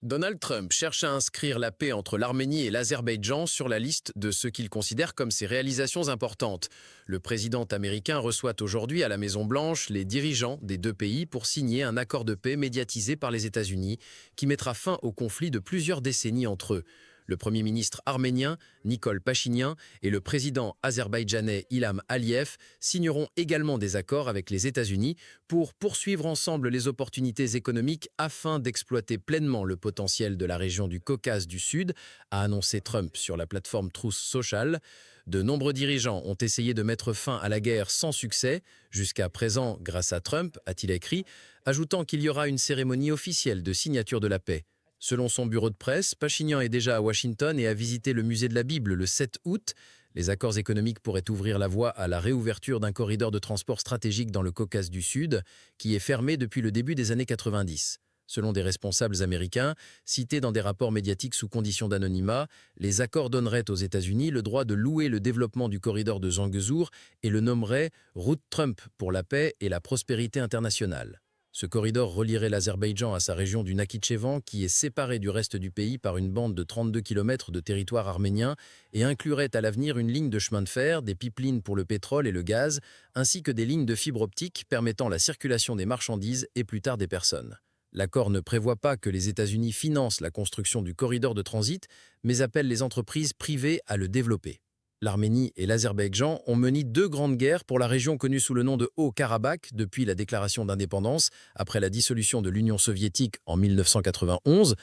Donald Trump cherche à inscrire la paix entre l'Arménie et l'Azerbaïdjan sur la liste de ce qu'il considère comme ses réalisations importantes. Le président américain reçoit aujourd'hui à la Maison-Blanche les dirigeants des deux pays pour signer un accord de paix médiatisé par les États-Unis qui mettra fin au conflit de plusieurs décennies entre eux. Le Premier ministre arménien, Nikol Pachinian, et le président azerbaïdjanais Ilham Aliyev signeront également des accords avec les États-Unis pour poursuivre ensemble les opportunités économiques afin d'exploiter pleinement le potentiel de la région du Caucase du Sud, a annoncé Trump sur la plateforme Truth Social. De nombreux dirigeants ont essayé de mettre fin à la guerre sans succès, jusqu'à présent grâce à Trump, a-t-il écrit, ajoutant qu'il y aura une cérémonie officielle de signature de la paix. Selon son bureau de presse, Pachinian est déjà à Washington et a visité le musée de la Bible le 7 août. Les accords économiques pourraient ouvrir la voie à la réouverture d'un corridor de transport stratégique dans le Caucase du Sud, qui est fermé depuis le début des années 90. Selon des responsables américains, cités dans des rapports médiatiques sous condition d'anonymat, les accords donneraient aux États-Unis le droit de louer le développement du corridor de Zangezur et le nommeraient « Route Trump pour la paix et la prospérité internationale ». Ce corridor relierait l'Azerbaïdjan à sa région du Nakhichevan, qui est séparée du reste du pays par une bande de 32 km de territoire arménien et inclurait à l'avenir une ligne de chemin de fer, des pipelines pour le pétrole et le gaz, ainsi que des lignes de fibre optique permettant la circulation des marchandises et plus tard des personnes. L'accord ne prévoit pas que les États-Unis financent la construction du corridor de transit, mais appelle les entreprises privées à le développer. L'Arménie et l'Azerbaïdjan ont mené deux grandes guerres pour la région connue sous le nom de Haut-Karabakh depuis la déclaration d'indépendance après la dissolution de l'Union soviétique en 1991.